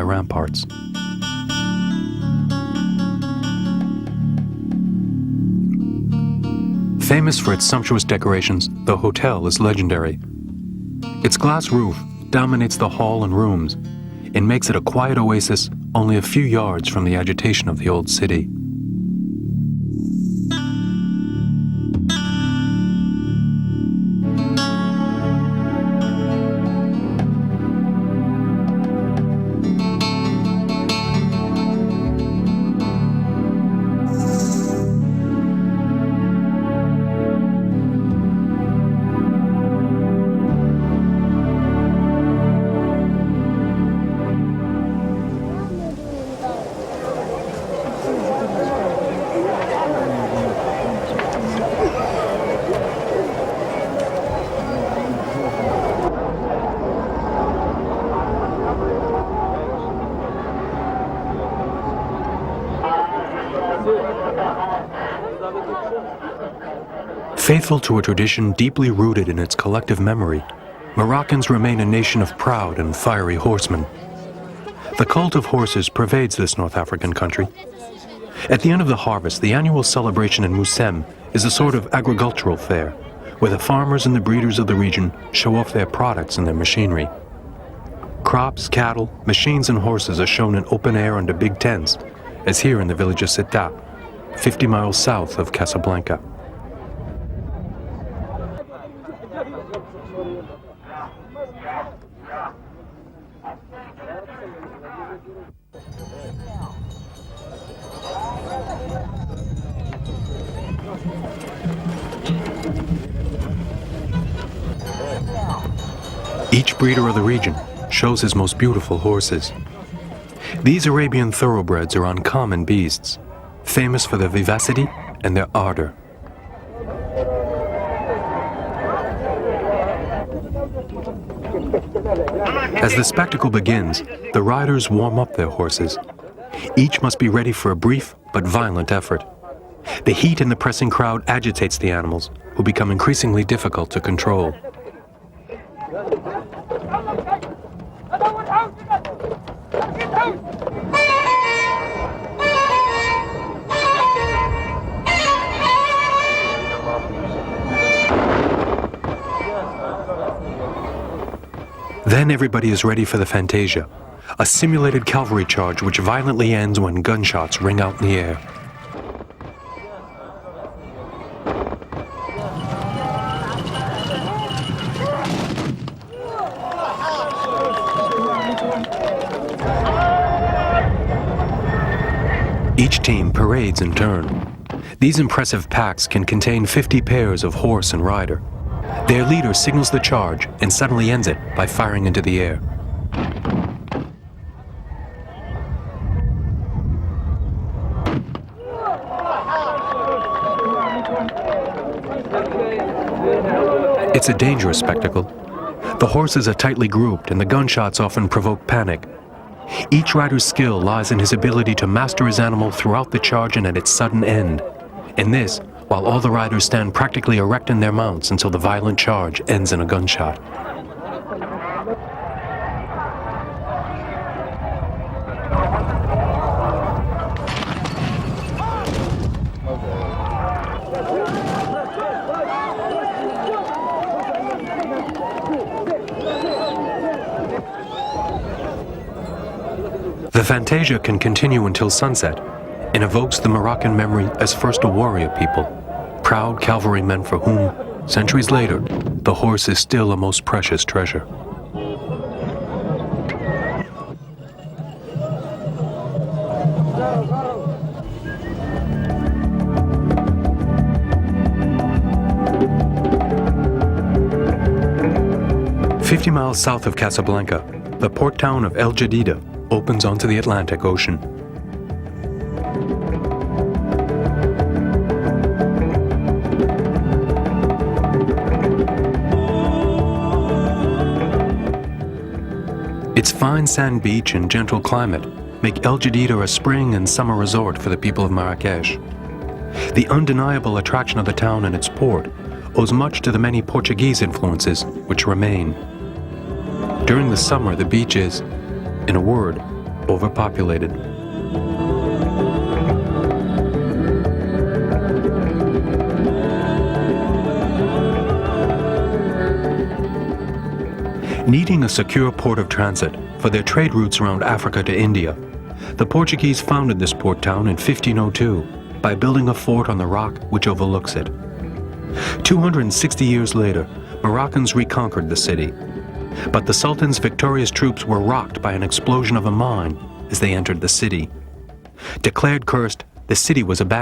ramparts. Famous for its sumptuous decorations, the hotel is legendary. Its glass roof dominates the hall and rooms and makes it a quiet oasis only a few yards from the agitation of the old city. Faithful to a tradition deeply rooted in its collective memory, Moroccans remain a nation of proud and fiery horsemen. The cult of horses pervades this North African country. At the end of the harvest, the annual celebration in Moussem is a sort of agricultural fair, where the farmers and the breeders of the region show off their products and their machinery. Crops, cattle, machines, and horses are shown in open air under big tents, as here in the village of Settat, 50 miles south of Casablanca. Each breeder of the region shows his most beautiful horses. These Arabian thoroughbreds are uncommon beasts, famous for their vivacity and their ardor. As the spectacle begins, the riders warm up their horses. Each must be ready for a brief but violent effort. The heat in the pressing crowd agitates the animals, who become increasingly difficult to control. Then everybody is ready for the fantasia, a simulated cavalry charge which violently ends when gunshots ring out in the air. Each team parades in turn. These impressive packs can contain 50 pairs of horse and rider. Their leader signals the charge and suddenly ends it by firing into the air. It's a dangerous spectacle. The horses are tightly grouped and the gunshots often provoke panic. Each rider's skill lies in his ability to master his animal throughout the charge and at its sudden end. And this, while all the riders stand practically erect in their mounts until the violent charge ends in a gunshot. The fantasia can continue until sunset and evokes the Moroccan memory as first a warrior people, proud cavalrymen for whom, centuries later, the horse is still a most precious treasure. "50 miles south of Casablanca, the port town of El Jadida opens onto the Atlantic Ocean. Its fine sand beach and gentle climate make El Jadida a spring and summer resort for the people of Marrakesh. The undeniable attraction of the town and its port owes much to the many Portuguese influences which remain. During the summer, the beach is, in a word, overpopulated. Needing a secure port of transit for their trade routes around Africa to India, the Portuguese founded this port town in 1502 by building a fort on the rock which overlooks it. 260 years later, Moroccans reconquered the city, but the Sultan's victorious troops were rocked by an explosion of a mine as they entered the city. Declared cursed, the city was abandoned.